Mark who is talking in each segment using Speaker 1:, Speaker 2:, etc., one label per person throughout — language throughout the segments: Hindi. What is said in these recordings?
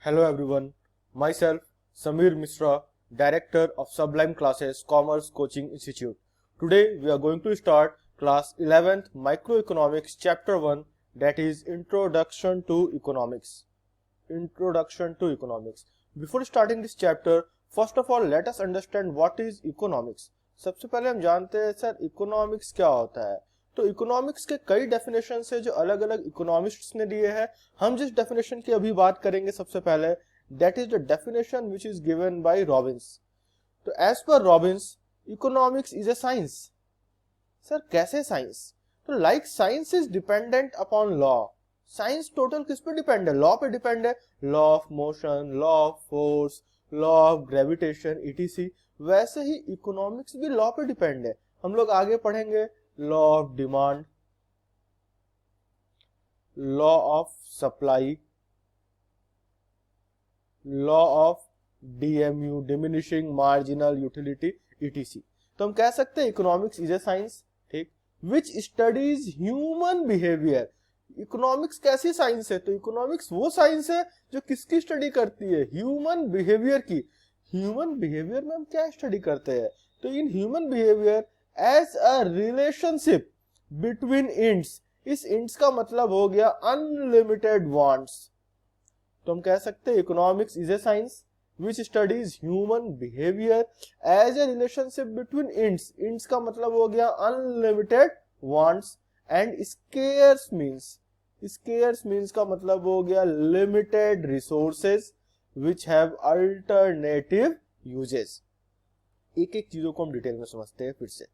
Speaker 1: Hello everyone, myself Samir Misra, Director of Sublime Classes Commerce Coaching Institute. Today we are going to start class 11th Microeconomics Chapter 1, that is Introduction to Economics. Introduction to Economics. Before starting this chapter, first of all let us understand what is economics. सबसे पहले हम जानते हैं सर इकोनॉमिक्स क्या होता है। तो इकोनॉमिक्स के कई डेफिनेशन है जो अलग अलग इकोनॉमिस्ट्स ने दिए हैं। हम जिस डेफिनेशन की अभी बात करेंगे सबसे पहले, that is the definition which is given by Robbins. तो as per Robbins, economics is a science. Sir कैसे साइंस? तो like science is dependent upon law. Science total किस पे डिपेंड है? लॉ पे डिपेंड है। Law of motion, law of force, law of gravitation etc. वैसे ही इकोनॉमिक्स भी लॉ पे डिपेंड है। हम लोग आगे पढ़ेंगे law of demand, law of supply, law of DMU, diminishing marginal utility etc.. तो हम कह सकते हैं इकोनॉमिक्स इज ए साइंस, ठीक, विच स्टडीज ह्यूमन बिहेवियर। इकोनॉमिक्स कैसी साइंस है? तो इकोनॉमिक्स वो साइंस है जो किसकी स्टडी करती है? ह्यूमन बिहेवियर की। ह्यूमन बिहेवियर में हम क्या स्टडी करते हैं? तो in human behaviour as a relationship between ends. इस इंट्स का मतलब हो गया अनलिमिटेड वांट्स। तो हम कह सकते हैं economics is a science which studies human behaviour as a relationship between ends. Ends का मतलब हो गया unlimited wants and scarce means. Scarce means का मतलब हो गया limited resources which have alternative uses. एक एक चीजों को हम डिटेल में समझते हैं। फिर से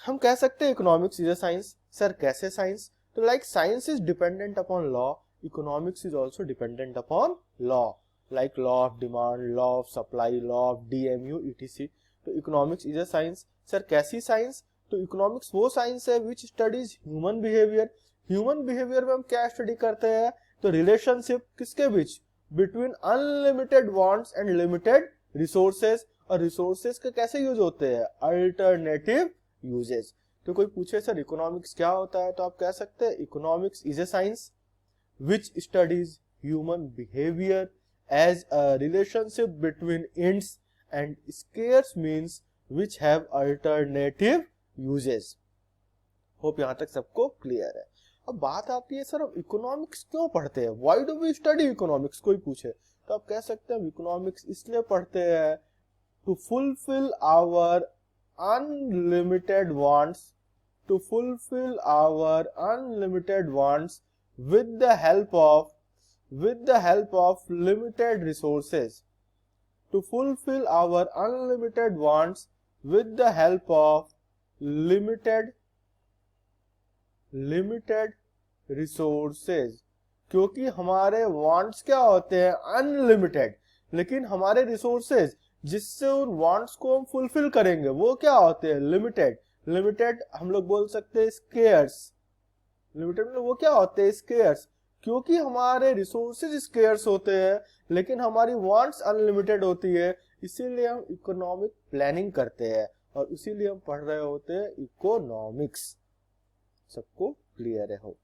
Speaker 1: हम कह सकते हैं economics is a science. Sir कैसे साइंस? तो like science is dependent upon law, economics is also dependent upon law, like law of demand, law of supply, law of DMU etc. तो economics is a science. Sir कैसी साइंस? तो इकोनॉमिक्स वो साइंस है which studies human behaviour. Human behaviour में हम क्या स्टडी करते हैं? तो रिलेशनशिप किसके बीच? Between unlimited wants and limited resources. और रिसोर्सेज के कैसे यूज होते हैं? Alternative uses. तो कोई पूछे सर इकोनॉमिक्स क्या होता है, तो आप कह सकते हैं economics is a science which studies human behaviour as a relationship between ends and scarce means which have alternative uses. Hope यहां तक सबको क्लियर है। अब बात आती है सर हम इकोनॉमिक्स क्यों पढ़ते हैं? Why do we study economics? कोई पूछे तो आप कह सकते हैं इकोनॉमिक्स इसलिए पढ़ते हैं to fulfil our unlimited wants, to fulfill our unlimited wants with the help of limited resources, to fulfill our unlimited wants with the help of limited resources। क्योंकि हमारे wants क्या होते हैं? अनलिमिटेड, लेकिन हमारे रिसोर्सेज जिससे उन वांट्स को हम फुलफिल करेंगे वो क्या होते हैं? लिमिटेड। लिमिटेड हम लोग बोल सकते हैं स्केयर्स। लिमिटेड मतलब वो क्या होते हैं? स्केयर्स। क्योंकि हमारे रिसोर्सेज स्केयर्स होते हैं लेकिन हमारी वांट्स अनलिमिटेड होती है, इसीलिए हम इकोनॉमिक प्लानिंग करते हैं और इसीलिए हम पढ़ रहे होते हैं इकोनॉमिक्स। सबको क्लियर है? हो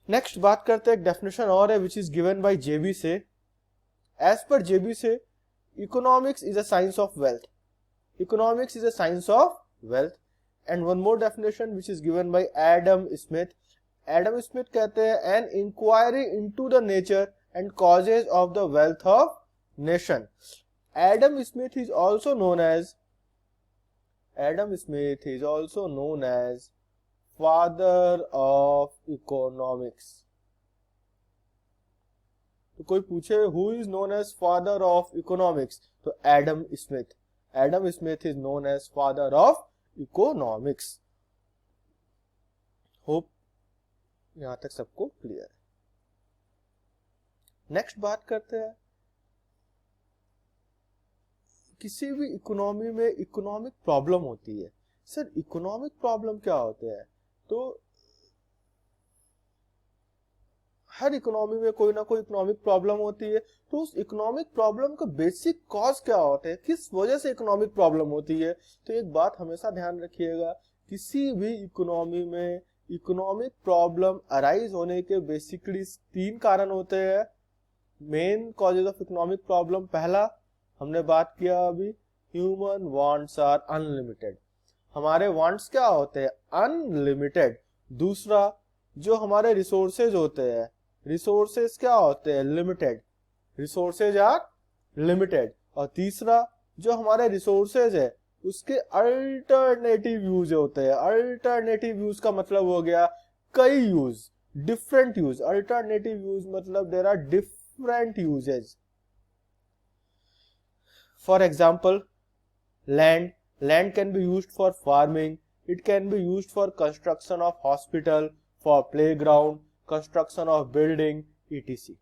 Speaker 1: नेक्स्ट बात करते हैं, एक डेफिनेशन और है which is given by JB से। एज पर जेबी से economics is a science of wealth. Economics is a science of wealth. And one more definition which is given by Adam Smith. Adam Smith कहते हैं an inquiry into the nature and causes of the wealth of nation. Adam Smith is also known as father of economics. तो कोई पूछे who is known as father of economics, तो Adam Smith. Adam Smith is known as father of economics. Hope यहां तक सबको क्लियर है। नेक्स्ट बात करते हैं, किसी भी इकोनॉमी में इकोनॉमिक प्रॉब्लम होती है। सर इकोनॉमिक प्रॉब्लम क्या होते हैं? तो हर इकोनॉमी में कोई ना कोई इकोनॉमिक प्रॉब्लम होती है। तो उस इकोनॉमिक प्रॉब्लम का बेसिक कॉज क्या होता है? किस वजह से इकोनॉमिक प्रॉब्लम होती है? तो एक बात हमेशा ध्यान रखिएगा, किसी भी इकोनॉमी में इकोनॉमिक प्रॉब्लम अराइज होने के बेसिकली 3 कारण होते हैं। Main causes of economic problem, पहला हमने बात किया अभी, ह्यूमन वांट्स आर अनलिमिटेड, हमारे वांट्स क्या होते हैं, अनलिमिटेड। दूसरा, जो हमारे रिसोर्सेज होते हैं, रिसोर्सेज क्या होते हैं, लिमिटेड, रिसोर्सेज आर लिमिटेड। और तीसरा, जो हमारे रिसोर्सेज है उसके अल्टरनेटिव यूज होते हैं। अल्टरनेटिव यूज का मतलब हो गया कई use, different use. Alternative use मतलब there are different uses. For example, land can be used for farming, it can be used for construction of hospital, for playground, construction of building, etc.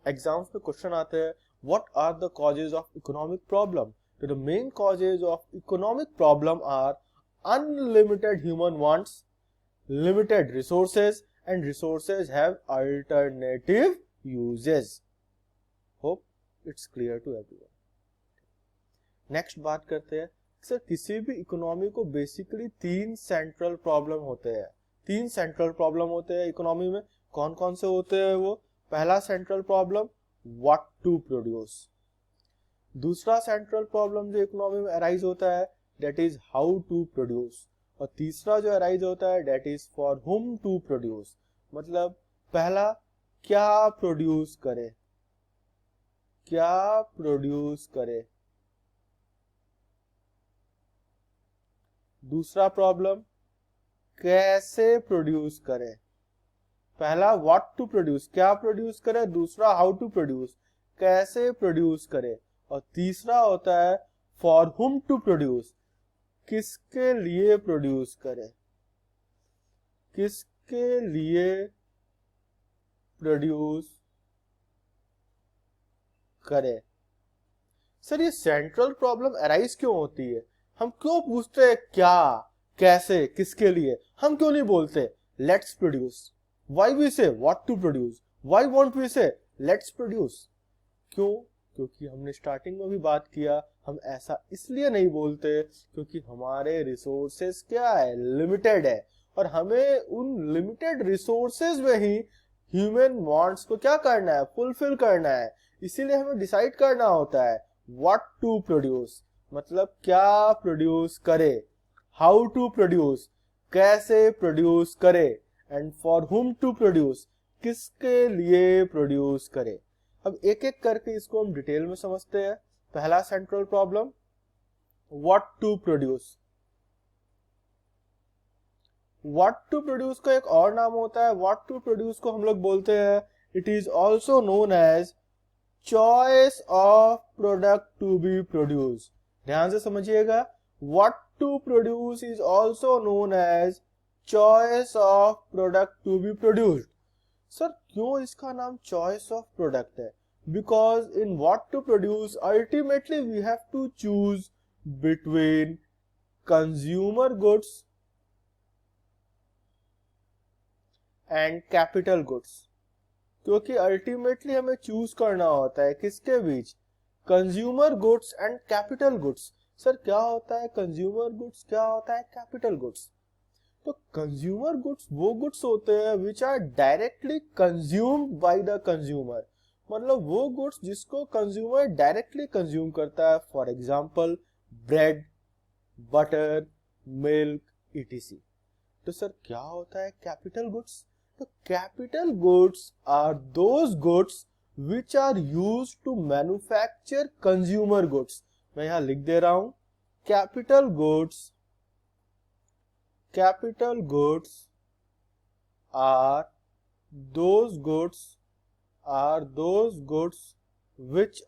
Speaker 1: Exams में क्वेश्चन आते हैं, what are the causes of economic problem? So the main causes of economic problem are unlimited human wants, limited resources, and resources have alternative uses. Hope it's clear to everyone. Next बात करते हैं, सर किसी भी इकोनॉमी को बेसिकली तीन सेंट्रल प्रॉब्लम होते हैं। तीन सेंट्रल प्रॉब्लम होते हैं इकोनॉमी में, कौन कौन से होते हैं वो? पहला central problem, what to produce. दूसरा सेंट्रल प्रॉब्लम जो इकोनॉमी में अराइज होता है, that is how to produce. और तीसरा जो अराइज होता है, that is for whom to produce. मतलब पहला, क्या प्रोड्यूस करे, क्या प्रोड्यूस करे। दूसरा प्रॉब्लम, कैसे प्रोड्यूस करे। पहला व्हाट टू प्रोड्यूस, क्या प्रोड्यूस करे। दूसरा हाउ टू प्रोड्यूस, कैसे प्रोड्यूस करे। और तीसरा होता है फॉर हुम टू प्रोड्यूस, किसके लिए प्रोड्यूस करे, किसके लिए प्रोड्यूस करे। सर ये सेंट्रल प्रॉब्लम अराइज क्यों होती है? हम क्यों पूछते हैं क्या, कैसे, किसके लिए? हम क्यों नहीं बोलते let's produce? Why we say what to produce? Why won't we say let's produce? क्यों? क्योंकि हमने स्टार्टिंग में भी बात किया, हम ऐसा इसलिए नहीं बोलते क्योंकि हमारे रिसोर्सेज क्या है, लिमिटेड है। और हमें उन लिमिटेड रिसोर्सेज में ही ह्यूमन वांट्स को क्या करना है, फुलफिल करना है। इसीलिए हमें डिसाइड करना होता है व्हाट टू प्रोड्यूस, मतलब क्या प्रोड्यूस करे, हाउ टू प्रोड्यूस, कैसे प्रोड्यूस करे, and for whom to produce, किसके लिए प्रोड्यूस करे। अब एक एक करके इसको हम डिटेल में समझते हैं। पहला central problem, what to produce. What to produce का एक और नाम होता है, व्हाट टू प्रोड्यूस को हम लोग बोलते हैं, it is also known as choice of product to be produce. ध्यान से समझिएगा, what to produce is also known as choice of product to be produced. Sir क्यों इसका नाम चॉइस ऑफ प्रोडक्ट है? Because in what to produce ultimately we have to choose between consumer goods and capital goods. क्योंकि अल्टीमेटली हमें चूज करना होता है किसके बीच, consumer goods and capital goods. Sir क्या होता है कंज्यूमर गुड्स, क्या होता है कैपिटल गुड्स? तो कंज्यूमर गुड्स वो गुड्स होते हैं which are directly consumed by the consumer, मतलब वो गुड्स जिसको कंज्यूमर डायरेक्टली कंज्यूम करता है। For example bread, butter, milk, ETC. तो सर क्या होता है कैपिटल गुड्स? तो capital goods are those goods which are used to manufacture consumer goods। मैं यहां लिख दे रहा हूं, capital goods are those goods which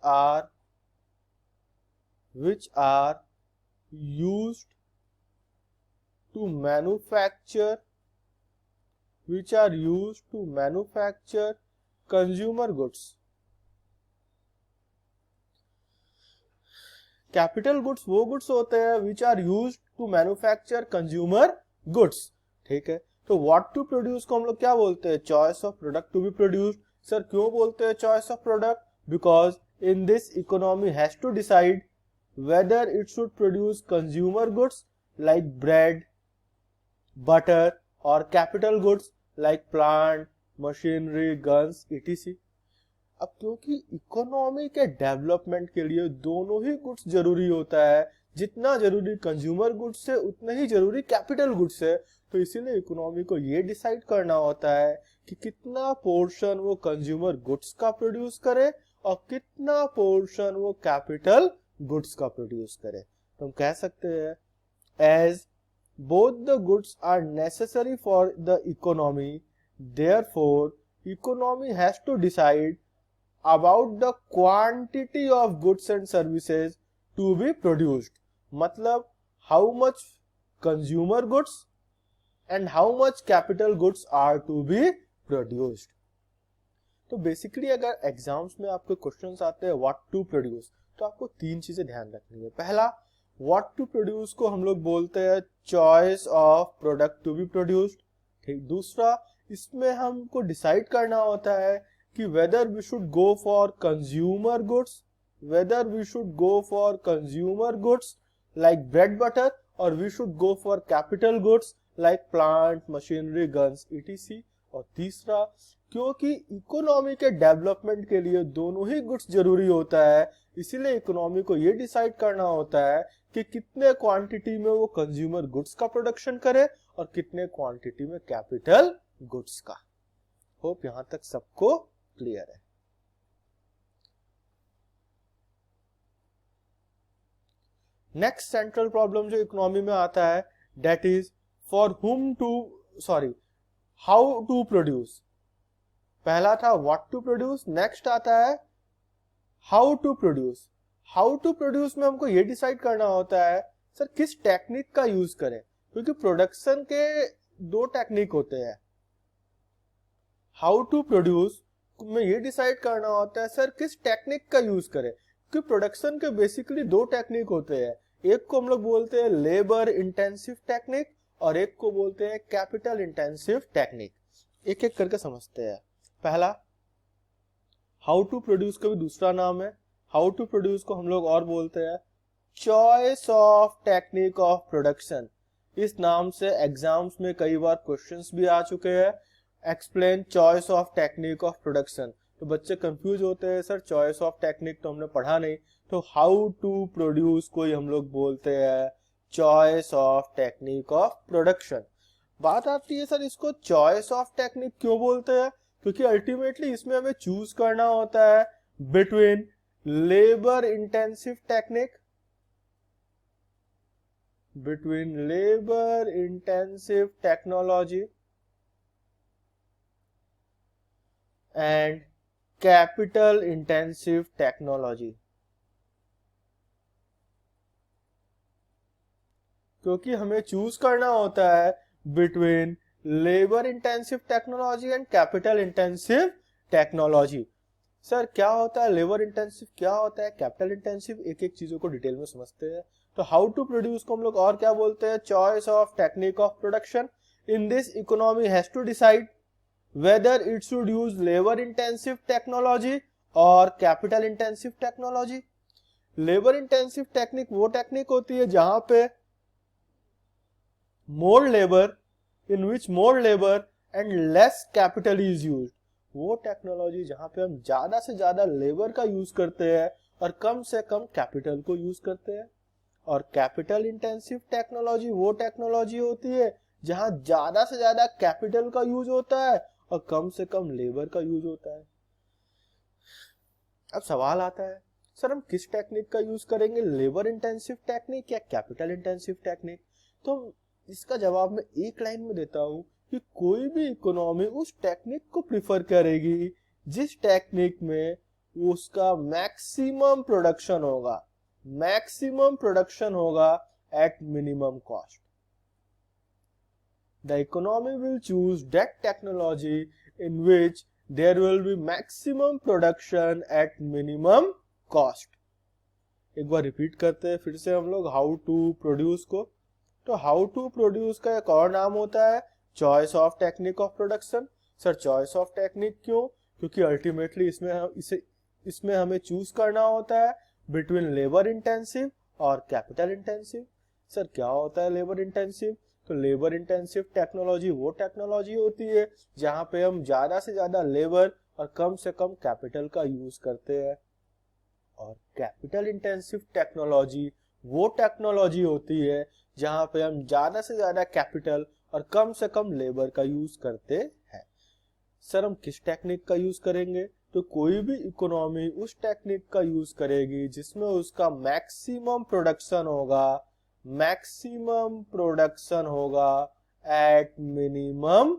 Speaker 1: are used to manufacture consumer goods। Capital goods वो गुड्स होते हैं which are used to manufacture consumer goods. ठीक है, तो व्हाट टू प्रोड्यूस को हम लोग क्या बोलते हैं, choice of product to be produced. Sir क्यों बोलते हैं choice of product? Because in this economy has to decide whether it should produce consumer goods like bread, butter, और capital goods like plant, machinery, guns, etc। अब क्योंकि इकोनॉमी के डेवलपमेंट के लिए दोनों ही गुड्स जरूरी होता है, जितना जरूरी कंज्यूमर गुड्स है उतना ही जरूरी कैपिटल गुड्स है, तो इसीलिए इकोनॉमी को ये डिसाइड करना होता है कि कितना पोर्शन वो कंज्यूमर गुड्स का प्रोड्यूस करे और कितना पोर्शन वो कैपिटल गुड्स का प्रोड्यूस करे। तो हम कह सकते हैं as both the goods are necessary for the economy, therefore economy has to decide about the quantity of goods and services to be produced, मतलब how much consumer goods and how much capital goods are to be produced। तो बेसिकली अगर एग्जाम्स में आपके क्वेश्चंस आते हैं व्हाट टू प्रोड्यूस, तो आपको तीन चीजें ध्यान रखनी है। पहला, व्हाट टू प्रोड्यूस को हम लोग बोलते हैं choice of product to be produced, ठीक। दूसरा, इसमें हमको डिसाइड करना होता है कि whether we should go for consumer goods, whether we should go for consumer goods like bread butter, और we should go for capital goods like plant machinery guns etc. और तीसरा, क्योंकि इकोनॉमी के डेवलपमेंट के लिए दोनों ही गुड्स जरूरी होता है, इसीलिए इकोनॉमी को ये डिसाइड करना होता है कि कितने क्वांटिटी में वो कंज्यूमर गुड्स का प्रोडक्शन करे और कितने क्वांटिटी में कैपिटल गुड्स का। होप यहां तक सबको क्लियर है। नेक्स्ट सेंट्रल प्रॉब्लम जो इकोनॉमी में आता है that is how to produce. पहला था व्हाट टू प्रोड्यूस, नेक्स्ट आता है how to produce. How to produce में हमको ये डिसाइड करना होता है सर किस टेक्निक का यूज करें, क्योंकि प्रोडक्शन के दो टेक्निक होते हैं। हाउ टू प्रोड्यूस में ये डिसाइड करना होता है सर किस टेक्निक का यूज करें, क्योंकि प्रोडक्शन के बेसिकली दो टेक्निक होते हैं। एक को हम लोग बोलते हैं लेबर इंटेंसिव टेक्निक और एक को बोलते हैं कैपिटल इंटेंसिव टेक्निक। एक एक करके समझते हैं। पहला, हाउ टू प्रोड्यूस का भी दूसरा नाम है। हाउ टू प्रोड्यूस को हम लोग और बोलते हैं choice of technique of production. इस नाम से एग्जाम्स में कई बार क्वेश्चंस भी आ चुके हैं। Explain choice of technique of production, तो बच्चे कंफ्यूज होते हैं सर चॉइस ऑफ टेक्निक तो हमने पढ़ा नहीं, तो हाउ टू प्रोड्यूस को ही हम लोग बोलते हैं choice of technique of production. बात आती है सर इसको चॉइस ऑफ टेक्निक क्यों बोलते हैं, क्योंकि अल्टीमेटली इसमें हमें चूज करना होता है between labour intensive technique, between labour intensive technology and capital intensive technology. क्योंकि हमें चूज करना होता है between labour intensive technology and capital intensive technology. Sir क्या होता है लेबर इंटेंसिव, क्या होता है कैपिटल इंटेंसिव, एक एक चीजों को डिटेल में समझते हैं। तो हाउ टू प्रोड्यूस को हम लोग और क्या बोलते हैं choice of technique of production. In this economy has to decide whether it should use labour intensive technology और capital intensive technology. Labour intensive technique वो टेक्निक होती है जहां पे more labor, in which more labor and less capital is used। वो टेक्नोलॉजी जहां पे हम ज्यादा से ज्यादा लेबर का यूज करते हैं और कम से कम कैपिटल को यूज करते हैं। और कैपिटल इंटेंसिव टेक्नोलॉजी वो टेक्नोलॉजी होती है जहां ज्यादा से ज्यादा कैपिटल का यूज होता है और कम से कम लेबर का यूज होता है। अब सवाल आता है सर हम किस टेक्निक का यूज करेंगे, लेबर इंटेंसिव टेक्निक या कैपिटल इंटेंसिव टेक्निक। तो इसका जवाब मैं एक लाइन में देता हूं कि कोई भी इकोनॉमी उस टेक्निक को प्रिफर करेगी जिस टेक्निक में उसका मैक्सिमम प्रोडक्शन होगा, मैक्सिमम प्रोडक्शन होगा at minimum cost. The economy will choose that technology in which there will be maximum production at minimum cost. एक बार रिपीट करते हैं फिर से हम लोग हाउ टू प्रोड्यूस को। तो हाउ टू प्रोड्यूस का एक और नाम होता है choice of technique of production. Sir choice of technique क्यों, क्योंकि अल्टीमेटली इसमें हमें चूज करना होता है बिटवीन लेबर इंटेंसिव और कैपिटल इंटेंसिव। सर क्या होता है लेबर इंटेंसिव, तो लेबर इंटेंसिव टेक्नोलॉजी वो टेक्नोलॉजी होती है जहां पे हम ज्यादा से ज्यादा लेबर और कम से कम कैपिटल का यूज करते हैं। और कैपिटल इंटेंसिव टेक्नोलॉजी वो टेक्नोलॉजी होती है जहां पे हम ज्यादा से ज्यादा कैपिटल और कम से कम लेबर का यूज करते हैं। सर हम किस टेक्निक का यूज करेंगे? तो कोई भी इकोनॉमी उस टेक्निक का यूज करेगी जिसमें उसका मैक्सिमम प्रोडक्शन होगा at minimum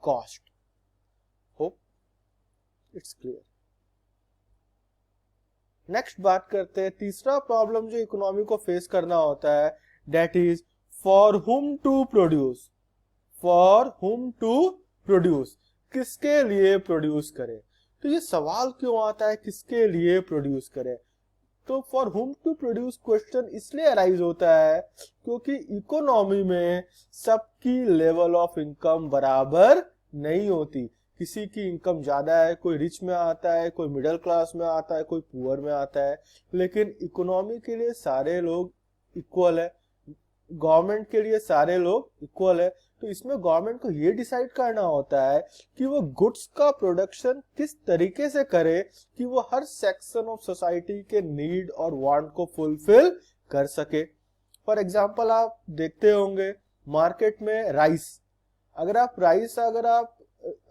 Speaker 1: cost. Hope it's clear. Next बात करते हैं तीसरा प्रॉब्लम जो इकोनॉमी को फेस करना होता है, that is for whom to produce. किसके लिए प्रोड्यूस करे? तो ये सवाल क्यों आता है किसके लिए प्रोड्यूस करे? तो for whom to produce question इसलिए अराइज होता है क्योंकि इकोनॉमी में सबकी लेवल ऑफ इनकम बराबर नहीं होती। किसी की इनकम ज्यादा है, कोई रिच में आता है, कोई मिडिल क्लास में आता है, कोई पुअर में आता है, लेकिन इकोनॉमी के लिए सारे लोग इक्वल है, गवर्नमेंट के लिए सारे लोग इक्वल है। तो इसमें गवर्नमेंट को ये डिसाइड करना होता है कि वो गुड्स का प्रोडक्शन किस तरीके से करे कि वो हर सेक्शन ऑफ सोसाइटी के नीड और वांट को फुलफिल कर सके। फॉर एग्जांपल आप देखते होंगे मार्केट में राइस, अगर आप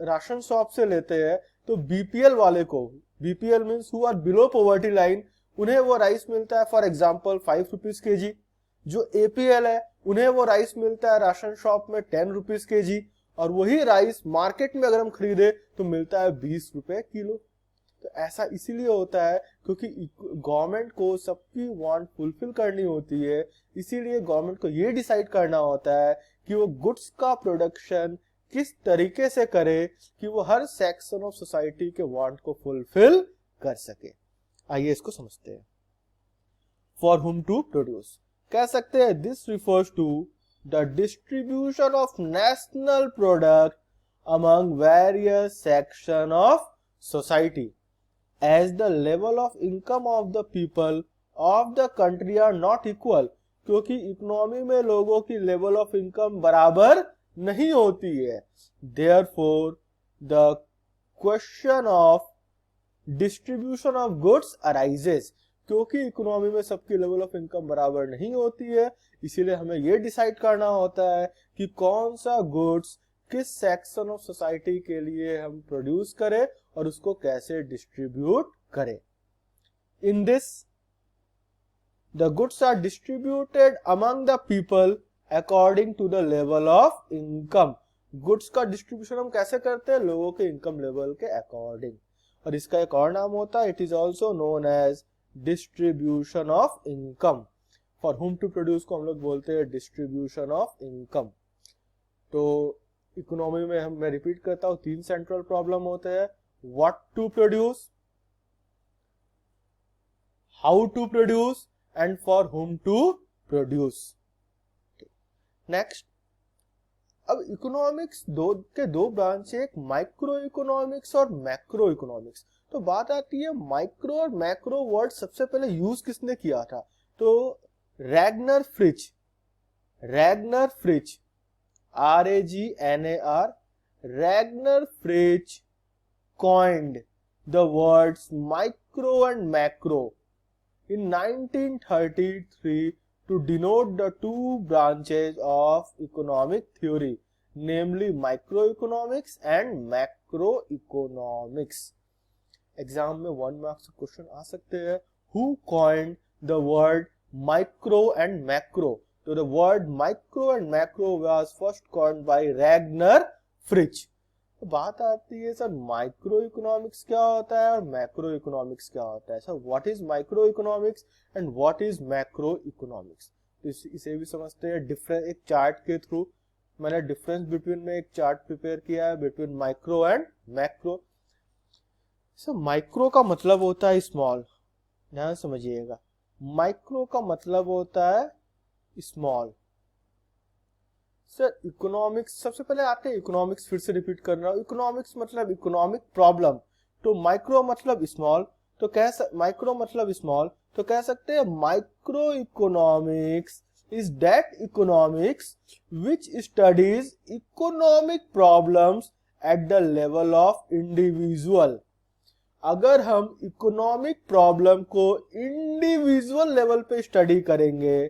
Speaker 1: राशन शॉप से लेते हैं तो बीपीएल वाले को, BPL means who are below poverty line, उन्हें वो राइस मिलता है फॉर एग्जांपल 5 रुपीज के जी। जो एपीएल है उन्हें वो राइस मिलता है राशन शॉप में 10 रुपीज के जी, और वही राइस मार्केट में अगर हम खरीदे तो मिलता है 20 रुपए किलो। तो ऐसा इसीलिए होता है क्योंकि गवर्नमेंट को सबकी वांट फुलफिल करनी होती है, इसीलिए गवर्नमेंट को ये डिसाइड करना होता है कि वो गुड्स का प्रोडक्शन किस तरीके से करे कि वो हर सेक्शन ऑफ सोसाइटी के वांट को फुलफिल कर सके। आइए इसको समझते हैं। फॉर हुम टू प्रोड्यूस कह सकते हैं this refers to the distribution of national product among various section of society as the level of income of the people of the country are not equal. क्योंकि इकोनॉमी में लोगों की लेवल ऑफ इनकम बराबर नहीं होती है, therefore the question of distribution of goods arises. क्योंकि इकोनॉमी में सबकी लेवल ऑफ इनकम बराबर नहीं होती है, इसीलिए हमें यह डिसाइड करना होता है कि कौन सा गुड्स किस सेक्शन ऑफ सोसाइटी के लिए हम प्रोड्यूस करें और उसको कैसे डिस्ट्रीब्यूट करें। In this the goods are distributed among the people according to the level of income. Goods का डिस्ट्रीब्यूशन हम कैसे करते हैं? लोगों के इनकम लेवल के अकॉर्डिंग। और इसका एक और नाम होता है, it is also known as distribution of income. For whom to produce को हम लोग बोलते हैं डिस्ट्रीब्यूशन ऑफ इनकम। तो इकोनॉमी में मैं रिपीट करता हूं, 3 सेंट्रल प्रॉब्लम होते हैं, what to produce, how to produce and for whom to produce. Next, अब इकोनॉमिक्स दो ब्रांच है, एक माइक्रो इकोनॉमिक्स और मैक्रो इकोनॉमिक्स। तो बात आती है माइक्रो और मैक्रो वर्ड सबसे पहले यूज किसने किया था? तो Ragnar Fritz RAGNAR, Ragnar Fritsch coined the words micro and macro in 1933 to denote the two branches of economic theory, namely microeconomics and macroeconomics. Exam में 1 मार्क्स क्वेश्चन आ सकते हैं, who coined the word micro and macro? तो the word micro and macro was first coined by Ragnar Fritsch. तो बात आती है सर माइक्रो इकोनॉमिक्स क्या होता है और मैक्रो इकोनॉमिक्स क्या होता है। Sir what is micro economics and what is macro economics? तो इसे भी समझते हैं डिफरेंस एक चार्ट के थ्रू। मैंने डिफरेंस बिटवीन में एक चार्ट प्रिपेयर किया है between micro and macro. Sir micro का मतलब होता है स्मॉल, ध्यान समझिएगा, माइक्रो का मतलब होता है स्मॉल। सर इकोनॉमिक्स सबसे पहले आते हैं, इकोनॉमिक्स फिर से रिपीट कर रहा हूं, इकोनॉमिक्स मतलब इकोनॉमिक प्रॉब्लम, तो माइक्रो मतलब स्मॉल, तो माइक्रो मतलब स्मॉल, तो कह सकते हैं micro economics is that economics which studies economic problems at the level of individual. अगर हम इकोनॉमिक प्रॉब्लम को इंडिविजुअल लेवल पे स्टडी करेंगे,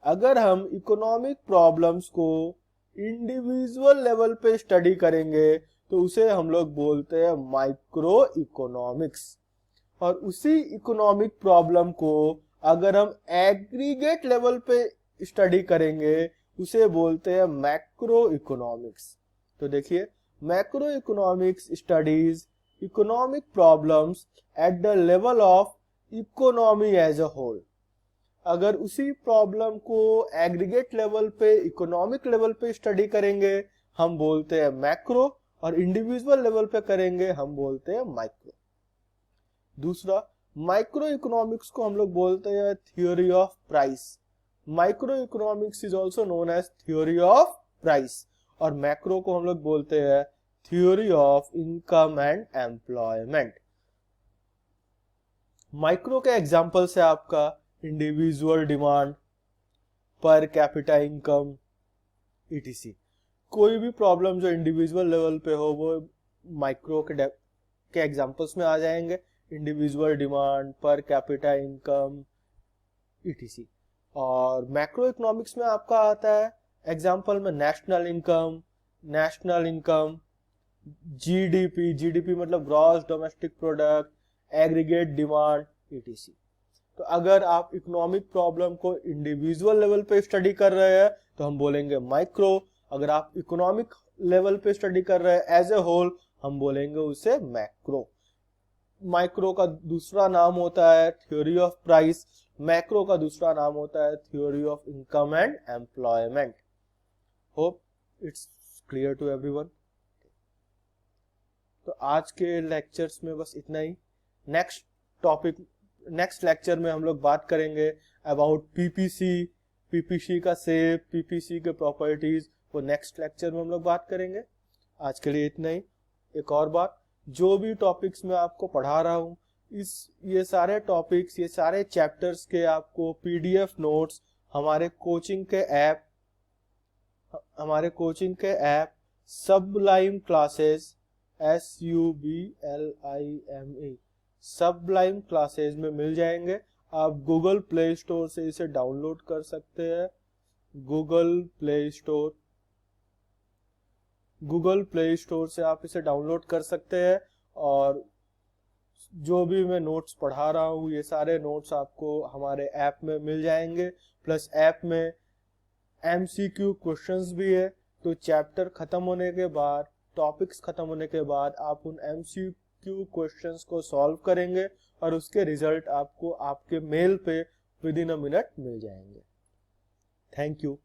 Speaker 1: अगर हम इकोनॉमिक प्रॉब्लम्स को इंडिविजुअल लेवल पे स्टडी करेंगे तो उसे हम लोग बोलते हैं माइक्रो इकोनॉमिक्स। और उसी इकोनॉमिक प्रॉब्लम को अगर हम एग्रीगेट लेवल पे स्टडी करेंगे उसे बोलते हैं मैक्रो इकोनॉमिक्स। तो देखिए, macro economics studies economic problems at the level of economy as a whole. अगर उसी प्रॉब्लम को एग्रीगेट लेवल पे, इकोनॉमिक लेवल पे स्टडी करेंगे हम बोलते हैं मैक्रो, और इंडिविजुअल लेवल पे करेंगे हम बोलते हैं माइक्रो। दूसरा, माइक्रो इकोनॉमिक्स को हम लोग बोलते हैं theory of price. Micro economics is also known as theory of price, और मैक्रो को हम लोग बोलते हैं theory of income and employment. Micro के एग्जांपल से आपका individual demand, per capita income, etc। कोई भी प्रॉब्लम जो इंडिविजुअल लेवल पे हो वो माइक्रो के एग्जांपल्स में आ जाएंगे। Individual demand, per capita income, etc। और मैक्रो इकोनॉमिक्स में आपका आता है एग्जांपल में नेशनल इनकम, जीडीपी मतलब gross domestic product, aggregate demand, etc। तो अगर आप इकोनॉमिक प्रॉब्लम को इंडिविजुअल लेवल पे स्टडी कर रहे हैं तो हम बोलेंगे माइक्रो। अगर आप इकोनॉमिक लेवल पे स्टडी कर रहे हैं एज ए होल हम बोलेंगे उसे मैक्रो। माइक्रो का दूसरा नाम होता है थ्योरी ऑफ प्राइस, मैक्रो का दूसरा नाम होता है theory of income and employment. Hope it's clear to everyone. तो आज के लेक्चर्स में बस इतना ही। नेक्स्ट लेक्चर में हम लोग बात करेंगे अबाउट पीपीसी का शेप, पीपीसी के प्रॉपर्टीज, वो नेक्स्ट लेक्चर में हम लोग बात करेंगे। आज के लिए इतना ही। एक और बात, जो भी टॉपिक्स मैं आपको पढ़ा रहा हूँ ये सारे टॉपिक्स, ये सारे चैप्टर्स के आपको पीडीएफ नोट्स हमारे कोचिंग के app Sublime classes, SUBLIME Sublime classes में मिल जाएंगे। आप गूगल प्ले स्टोर से इसे डाउनलोड कर सकते हैं। गूगल प्ले स्टोर से आप इसे डाउनलोड कर सकते हैं। और जो भी मैं नोट्स पढ़ा रहा हूँ ये सारे नोट्स आपको हमारे ऐप में मिल जाएंगे। प्लस ऐप में MCQ क्वेश्चंस भी है। तो चैप्टर खत्म होने के बाद, टॉपिक्स खत्म होने के बाद आप उन MCQ क्वेश्चंस को सॉल्व करेंगे और उसके रिजल्ट आपको आपके मेल पे विद इन अ मिनट मिल जाएंगे। Thank you.